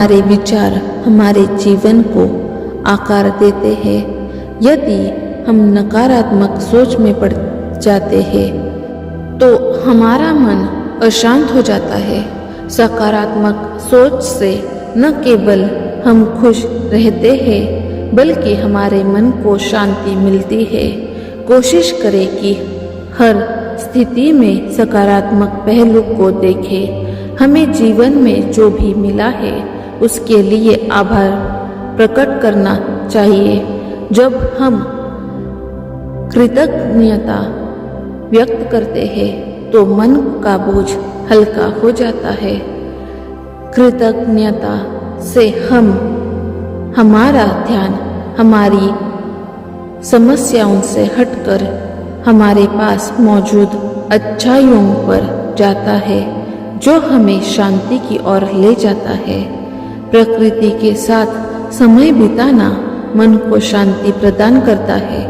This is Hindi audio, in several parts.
हमारे विचार हमारे जीवन को आकार देते हैं। यदि हम नकारात्मक सोच में पड़ जाते हैं तो हमारा मन अशांत हो जाता है। सकारात्मक सोच से न केवल हम खुश रहते हैं बल्कि हमारे मन को शांति मिलती है। कोशिश करें कि हर स्थिति में सकारात्मक पहलू को देखें। हमें जीवन में जो भी मिला है उसके लिए आभार प्रकट करना चाहिए। जब हम कृतज्ञता व्यक्त करते हैं तो मन का बोझ हल्का हो जाता है। कृतज्ञता से हमारा ध्यान हमारी समस्याओं से हटकर हमारे पास मौजूद अच्छाइयों पर जाता है जो हमें शांति की ओर ले जाता है। प्रकृति के साथ समय बिताना मन को शांति प्रदान करता है।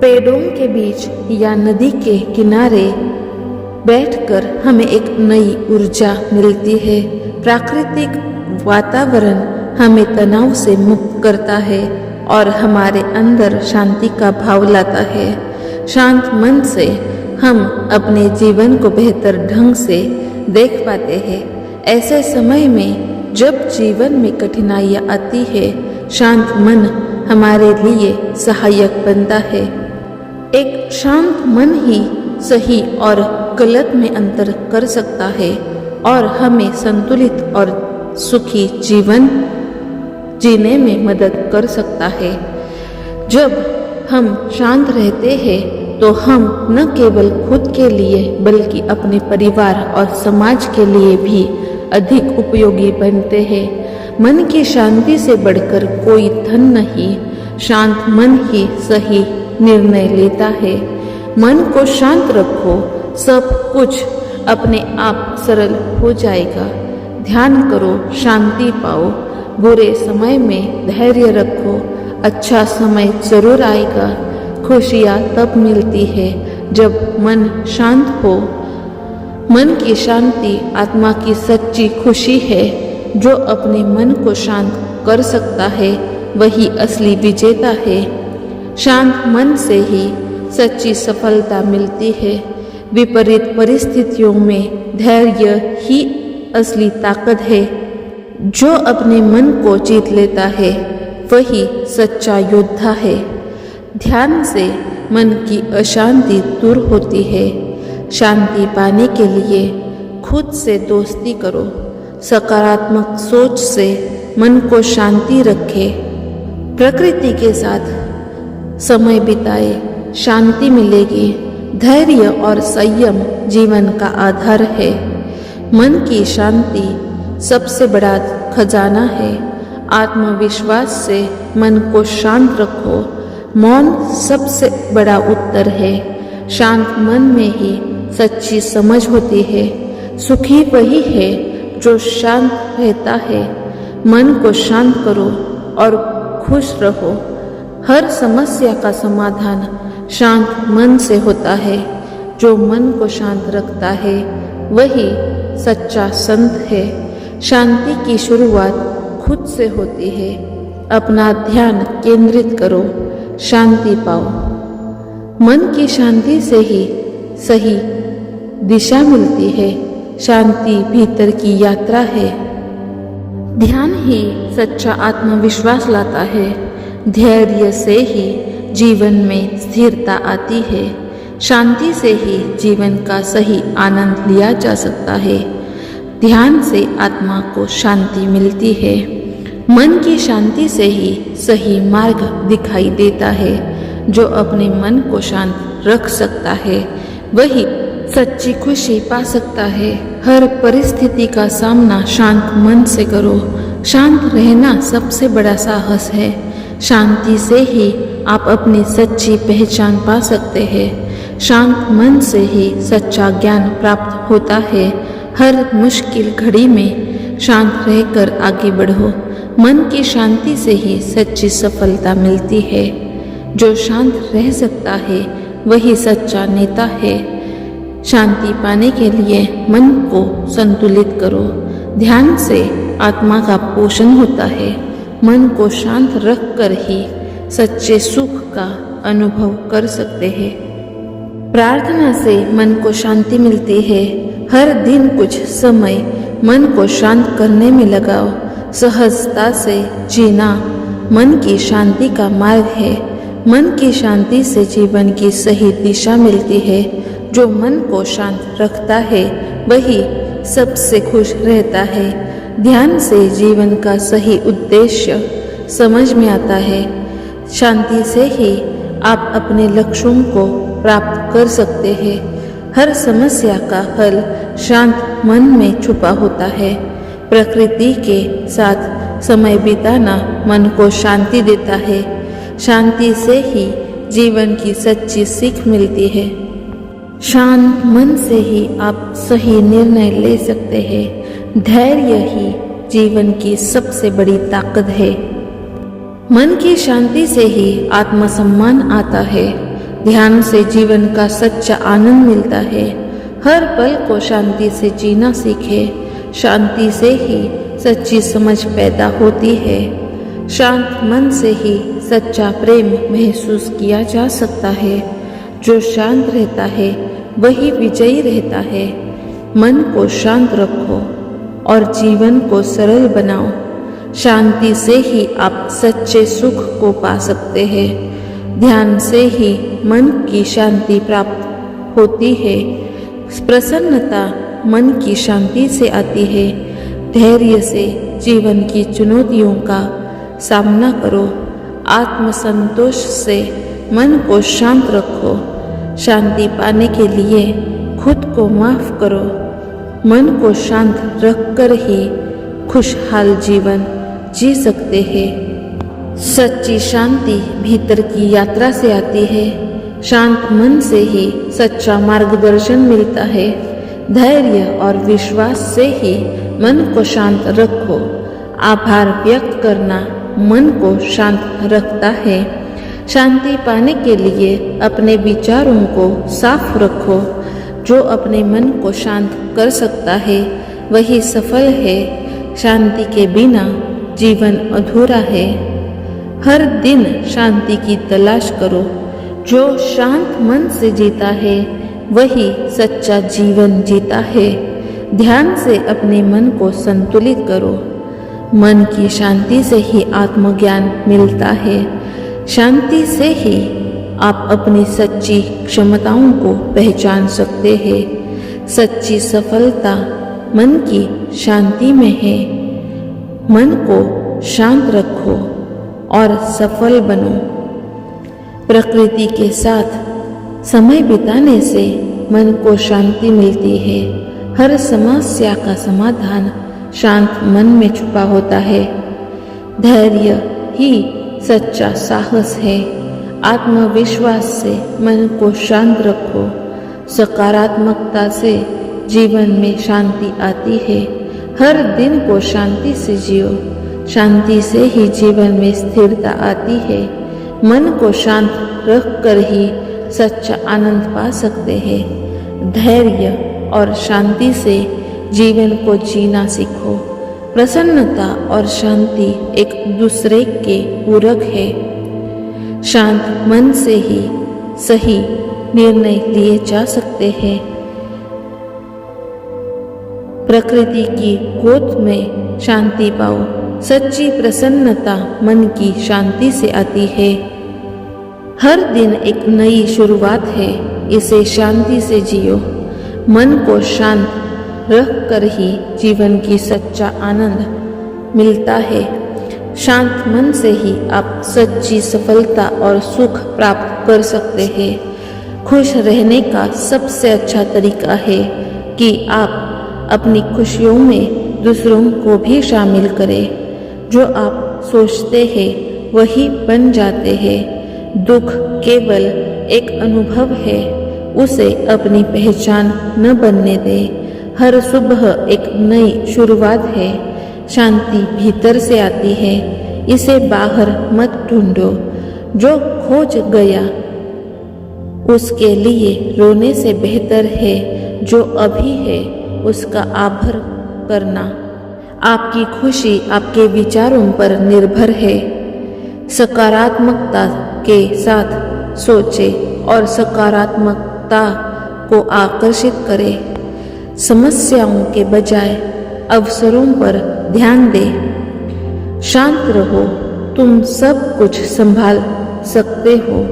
पेड़ों के बीच या नदी के किनारे बैठकर हमें एक नई ऊर्जा मिलती है। प्राकृतिक वातावरण हमें तनाव से मुक्त करता है और हमारे अंदर शांति का भाव लाता है। शांत मन से हम अपने जीवन को बेहतर ढंग से देख पाते हैं। ऐसे समय में जब जीवन में कठिनाइयाँ आती है, शांत मन हमारे लिए सहायक बनता है। एक शांत मन ही सही और गलत में अंतर कर सकता है और हमें संतुलित और सुखी जीवन जीने में मदद कर सकता है। जब हम शांत रहते हैं तो हम न केवल खुद के लिए बल्कि अपने परिवार और समाज के लिए भी अधिक उपयोगी बनते हैं। मन की शांति से बढ़कर कोई धन नहीं। शांत मन ही सही निर्णय लेता है। मन को शांत रखो, सब कुछ अपने आप सरल हो जाएगा। ध्यान करो, शांति पाओ। बुरे समय में धैर्य रखो, अच्छा समय जरूर आएगा। खुशियाँ तब मिलती है जब मन शांत हो। मन की शांति आत्मा की सच्ची खुशी है। जो अपने मन को शांत कर सकता है वही असली विजेता है। शांत मन से ही सच्ची सफलता मिलती है। विपरीत परिस्थितियों में धैर्य ही असली ताकत है। जो अपने मन को जीत लेता है वही सच्चा योद्धा है। ध्यान से मन की अशांति दूर होती है। शांति पाने के लिए खुद से दोस्ती करो। सकारात्मक सोच से मन को शांति रखें। प्रकृति के साथ समय बिताए, शांति मिलेगी। धैर्य और संयम जीवन का आधार है। मन की शांति सबसे बड़ा खजाना है। आत्मविश्वास से मन को शांत रखो। मौन सबसे बड़ा उत्तर है। शांत मन में ही सच्ची समझ होती है। सुखी वही है जो शांत रहता है। मन को शांत करो और खुश रहो। हर समस्या का समाधान शांत मन से होता है। जो मन को शांत रखता है वही सच्चा संत है। शांति की शुरुआत खुद से होती है। अपना ध्यान केंद्रित करो, शांति पाओ। मन की शांति से ही सही दिशा मिलती है। शांति भीतर की यात्रा है। ध्यान ही सच्चा आत्मविश्वास लाता है। धैर्य से ही जीवन में स्थिरता आती है। शांति से ही जीवन का सही आनंद लिया जा सकता है। ध्यान से आत्मा को शांति मिलती है। मन की शांति से ही सही मार्ग दिखाई देता है। जो अपने मन को शांत रख सकता है वही सच्ची खुशी पा सकता है। हर परिस्थिति का सामना शांत मन से करो। शांत रहना सबसे बड़ा साहस है। शांति से ही आप अपनी सच्ची पहचान पा सकते हैं। शांत मन से ही सच्चा ज्ञान प्राप्त होता है। हर मुश्किल घड़ी में शांत रहकर आगे बढ़ो। मन की शांति से ही सच्ची सफलता मिलती है। जो शांत रह सकता है वही सच्चा नेता है। शांति पाने के लिए मन को संतुलित करो। ध्यान से आत्मा का पोषण होता है। मन को शांत रख कर ही सच्चे सुख का अनुभव कर सकते हैं। प्रार्थना से मन को शांति मिलती है। हर दिन कुछ समय मन को शांत करने में लगाओ। सहजता से जीना मन की शांति का मार्ग है। मन की शांति से जीवन की सही दिशा मिलती है। जो मन को शांत रखता है वही सबसे खुश रहता है। ध्यान से जीवन का सही उद्देश्य समझ में आता है। शांति से ही आप अपने लक्ष्यों को प्राप्त कर सकते हैं। हर समस्या का हल शांत मन में छुपा होता है। प्रकृति के साथ समय बिताना मन को शांति देता है। शांति से ही जीवन की सच्ची सीख मिलती है। शांत मन से ही आप सही निर्णय ले सकते हैं। धैर्य ही जीवन की सबसे बड़ी ताकत है। मन की शांति से ही आत्मसम्मान आता है। ध्यान से जीवन का सच्चा आनंद मिलता है। हर पल को शांति से जीना सीखे। शांति से ही सच्ची समझ पैदा होती है। शांत मन से ही सच्चा प्रेम महसूस किया जा सकता है। जो शांत रहता है वही विजयी रहता है। मन को शांत रखो और जीवन को सरल बनाओ। शांति से ही आप सच्चे सुख को पा सकते हैं। ध्यान से ही मन की शांति प्राप्त होती है। प्रसन्नता मन की शांति से आती है। धैर्य से जीवन की चुनौतियों का सामना करो। आत्मसंतोष से मन को शांत रखो। शांति पाने के लिए खुद को माफ करो। मन को शांत रखकर ही खुशहाल जीवन जी सकते हैं। सच्ची शांति भीतर की यात्रा से आती है। शांत मन से ही सच्चा मार्गदर्शन मिलता है। धैर्य और विश्वास से ही मन को शांत रखो। आभार व्यक्त करना मन को शांत रखता है। शांति पाने के लिए अपने विचारों को साफ रखो। जो अपने मन को शांत कर सकता है वही सफल है। शांति के बिना जीवन अधूरा है। हर दिन शांति की तलाश करो। जो शांत मन से जीता है वही सच्चा जीवन जीता है। ध्यान से अपने मन को संतुलित करो। मन की शांति से ही आत्मज्ञान मिलता है। शांति से ही आप अपनी सच्ची क्षमताओं को पहचान सकते हैं। सच्ची सफलता मन की शांति में है। मन को शांत रखो और सफल बनो। प्रकृति के साथ समय बिताने से मन को शांति मिलती है। हर समस्या का समाधान शांत मन में छुपा होता है। धैर्य ही सच्चा साहस है। आत्मविश्वास से मन को शांत रखो। सकारात्मकता से जीवन में शांति आती है। हर दिन को शांति से जियो। शांति से ही जीवन में स्थिरता आती है। मन को शांत रख कर ही सच्चा आनंद पा सकते हैं। धैर्य और शांति से जीवन को जीना सीखो। प्रसन्नता और शांति एक दूसरे के पूरक है। शांत मन से ही सही निर्णय लिए जा सकते हैं। प्रकृति की गोद में शांति पाओ। सच्ची प्रसन्नता मन की शांति से आती है। हर दिन एक नई शुरुआत है। इसे शांति से जियो। मन को शांत रख कर ही जीवन की सच्चा आनंद मिलता है। शांत मन से ही आप सच्ची सफलता और सुख प्राप्त कर सकते हैं। खुश रहने का सबसे अच्छा तरीका है कि आप अपनी खुशियों में दूसरों को भी शामिल करें। जो आप सोचते हैं वही बन जाते हैं। दुख केवल एक अनुभव है। उसे अपनी पहचान न बनने दें। हर सुबह एक नई शुरुआत है। शांति भीतर से आती है। इसे बाहर मत ढूंढो। जो खोज गया उसके लिए रोने से बेहतर है जो अभी है उसका आभार करना। आपकी खुशी आपके विचारों पर निर्भर है। सकारात्मकता के साथ सोचें और सकारात्मकता को आकर्षित करें। समस्याओं के बजाय अवसरों पर ध्यान दें। शांत रहो, तुम सब कुछ संभाल सकते हो।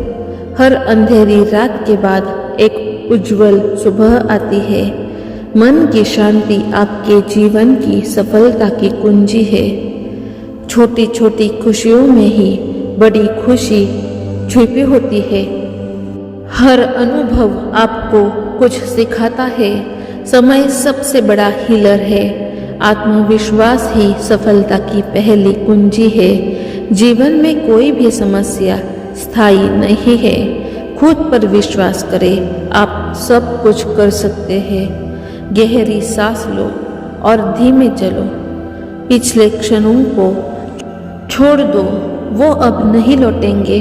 हर अंधेरी रात के बाद एक उज्जवल सुबह आती है। मन की शांति आपके जीवन की सफलता की कुंजी है। छोटी छोटी खुशियों में ही बड़ी खुशी छुपी होती है। हर अनुभव आपको कुछ सिखाता है। समय सबसे बड़ा हीलर है। आत्मविश्वास ही सफलता की पहली कुंजी है। जीवन में कोई भी समस्या स्थायी नहीं है। खुद पर विश्वास करें, आप सब कुछ कर सकते हैं। गहरी सांस लो और धीमे चलो। पिछले क्षणों को छोड़ दो, वो अब नहीं लौटेंगे।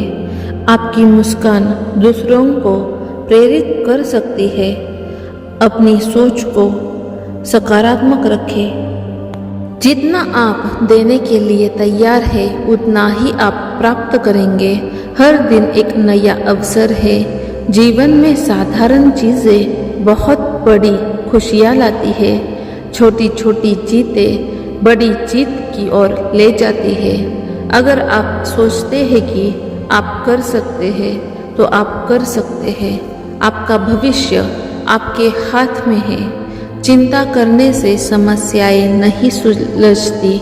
आपकी मुस्कान दूसरों को प्रेरित कर सकती है। अपनी सोच को सकारात्मक रखें। जितना आप देने के लिए तैयार है उतना ही आप प्राप्त करेंगे। हर दिन एक नया अवसर है। जीवन में साधारण चीज़ें बहुत बड़ी खुशियाँ लाती है। छोटी छोटी जीतें बड़ी जीत की ओर ले जाती है। अगर आप सोचते हैं कि आप कर सकते हैं तो आप कर सकते हैं। आपका भविष्य आपके हाथ में है। चिंता करने से समस्याएं नहीं सुलझती।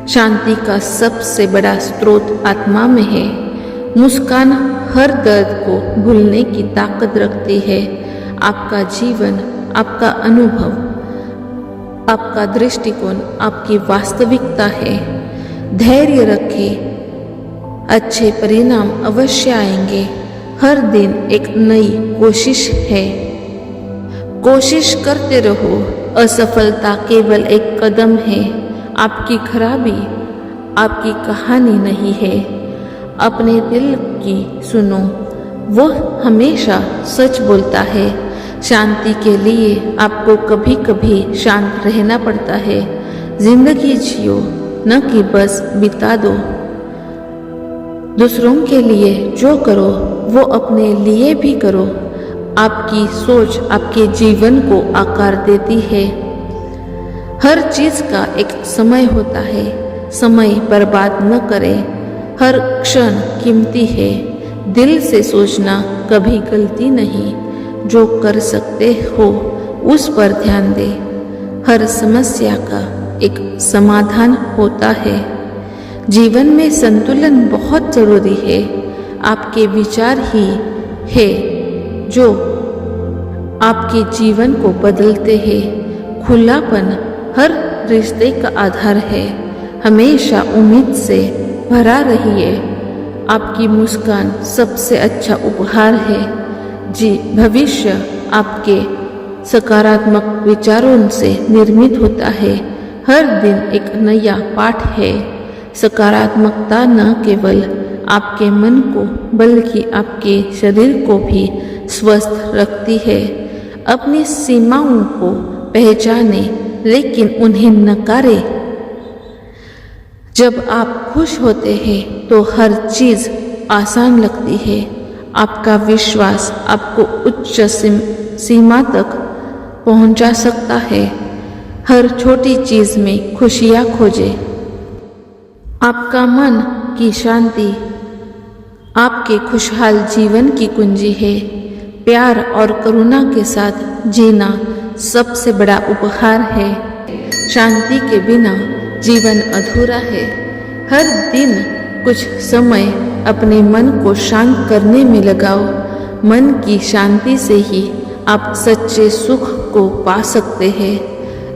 शांति का सबसे बड़ा स्रोत आत्मा में है। मुस्कान हर दर्द को भूलने की ताकत रखती है। आपका जीवन, आपका अनुभव, आपका दृष्टिकोण आपकी वास्तविकता है। धैर्य रखें, अच्छे परिणाम अवश्य आएंगे। हर दिन एक नई कोशिश है। कोशिश करते रहो। असफलता केवल एक कदम है। आपकी खराबी आपकी कहानी नहीं है। अपने दिल की सुनो, वह हमेशा सच बोलता है। शांति के लिए आपको कभी कभी शांत रहना पड़ता है। जिंदगी जियो, न कि बस बिता दो। दूसरों के लिए जो करो वो अपने लिए भी करो। आपकी सोच आपके जीवन को आकार देती है। हर चीज का एक समय होता है। समय बर्बाद न करें। हर क्षण कीमती है। दिल से सोचना कभी गलती नहीं। जो कर सकते हो उस पर ध्यान दें। हर समस्या का एक समाधान होता है। जीवन में संतुलन बहुत जरूरी है। आपके विचार ही है जो आपके जीवन को बदलते हैं। खुलापन हर रिश्ते का आधार है। हमेशा उम्मीद से भरा रहिए। आपकी मुस्कान सबसे अच्छा उपहार है। जी, भविष्य आपके सकारात्मक विचारों से निर्मित होता है। हर दिन एक नया पाठ है। सकारात्मकता न केवल आपके मन को बल्कि आपके शरीर को भी स्वस्थ रखती है। अपनी सीमाओं को पहचाने लेकिन उन्हें नकारे। जब आप खुश होते हैं तो हर चीज आसान लगती है। आपका विश्वास आपको उच्च सीमा तक पहुंचा सकता है। हर छोटी चीज में खुशियां खोजें। आपका मन की शांति आपके खुशहाल जीवन की कुंजी है। प्यार और करुणा के साथ जीना सबसे बड़ा उपहार है। शांति के बिना जीवन अधूरा है। हर दिन कुछ समय अपने मन को शांत करने में लगाओ। मन की शांति से ही आप सच्चे सुख को पा सकते हैं।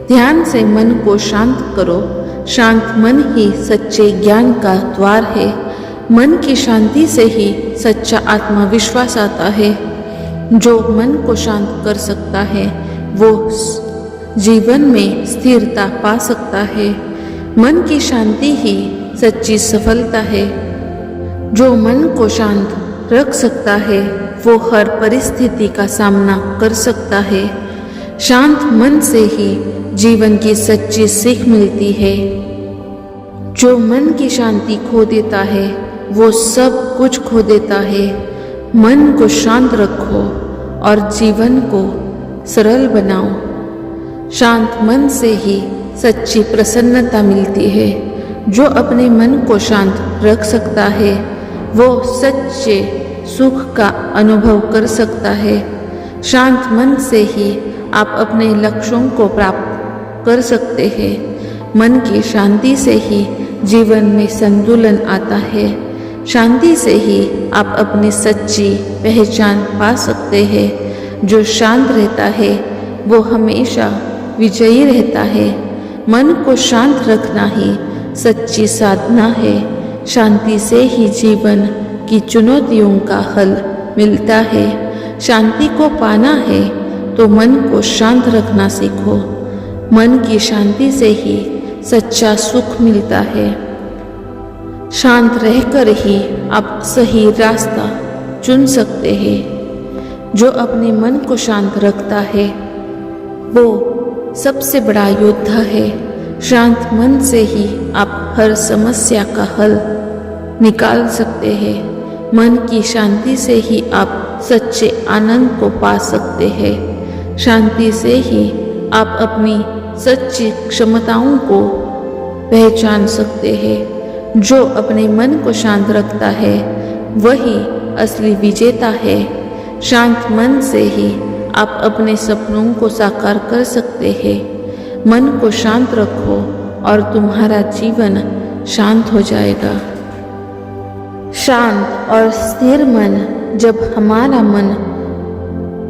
ध्यान से मन को शांत करो। शांत मन ही सच्चे ज्ञान का द्वार है। मन की शांति से ही सच्चा आत्मविश्वास आता है। जो मन को शांत कर सकता है वो जीवन में स्थिरता पा सकता है। मन की शांति ही सच्ची सफलता है। जो मन को शांत रख सकता है वो हर परिस्थिति का सामना कर सकता है। शांत मन से ही जीवन की सच्ची सीख मिलती है। जो मन की शांति खो देता है वो सब कुछ खो देता है। मन को शांत रखो और जीवन को सरल बनाओ। शांत मन से ही सच्ची प्रसन्नता मिलती है। जो अपने मन को शांत रख सकता है वो सच्चे सुख का अनुभव कर सकता है। शांत मन से ही आप अपने लक्ष्यों को प्राप्त कर सकते हैं। मन की शांति से ही जीवन में संतुलन आता है। शांति से ही आप अपनी सच्ची पहचान पा सकते हैं। जो शांत रहता है वो हमेशा विजयी रहता है। मन को शांत रखना ही सच्ची साधना है। शांति से ही जीवन की चुनौतियों का हल मिलता है। शांति को पाना है तो मन को शांत रखना सीखो। मन की शांति से ही सच्चा सुख मिलता है। शांत रहकर ही आप सही रास्ता चुन सकते हैं। जो अपने मन को शांत रखता है वो सबसे बड़ा योद्धा है। शांत मन से ही आप हर समस्या का हल निकाल सकते हैं। मन की शांति से ही आप सच्चे आनंद को पा सकते हैं। शांति से ही आप अपनी सच्ची क्षमताओं को पहचान सकते हैं। जो अपने मन को शांत रखता है वही असली विजेता है। शांत मन से ही आप अपने सपनों को साकार कर सकते हैं। मन को शांत रखो और तुम्हारा जीवन शांत हो जाएगा। शांत और स्थिर मन, जब हमारा मन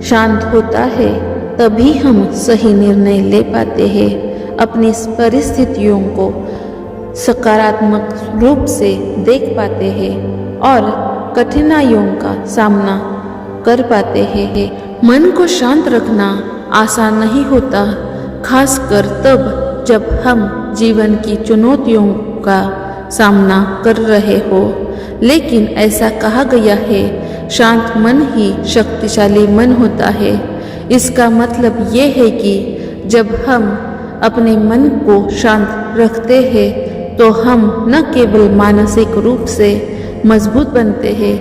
शांत होता है तभी हम सही निर्णय ले पाते हैं। अपनी परिस्थितियों को सकारात्मक रूप से देख पाते हैं और कठिनाइयों का सामना कर पाते हैं। मन को शांत रखना आसान नहीं होता, खासकर तब जब हम जीवन की चुनौतियों का सामना कर रहे हो। लेकिन ऐसा कहा गया है, शांत मन ही शक्तिशाली मन होता है। इसका मतलब ये है कि जब हम अपने मन को शांत रखते हैं तो हम न केवल मानसिक रूप से मजबूत बनते हैं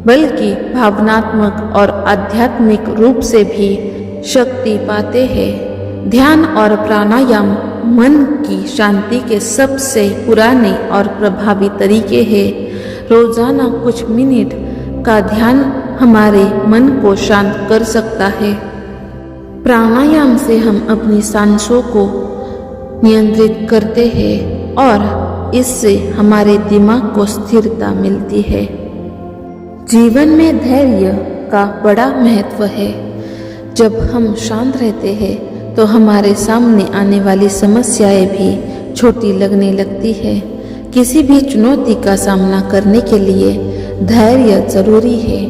बल्कि भावनात्मक और आध्यात्मिक रूप से भी शक्ति पाते हैं। ध्यान और प्राणायाम मन की शांति के सबसे पुराने और प्रभावी तरीके हैं। रोजाना कुछ मिनट का ध्यान हमारे मन को शांत कर सकता है। प्राणायाम से हम अपनी सांसों को नियंत्रित करते हैं और इससे हमारे दिमाग को स्थिरता मिलती है। जीवन में धैर्य का बड़ा महत्व है। जब हम शांत रहते हैं तो हमारे सामने आने वाली समस्याएं भी छोटी लगने लगती है। किसी भी चुनौती का सामना करने के लिए धैर्य जरूरी है।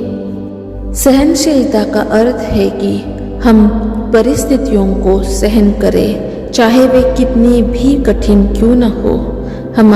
सहनशीलता का अर्थ है कि हम परिस्थितियों को सहन करें, चाहे वे कितनी भी कठिन क्यों न हो। हमारे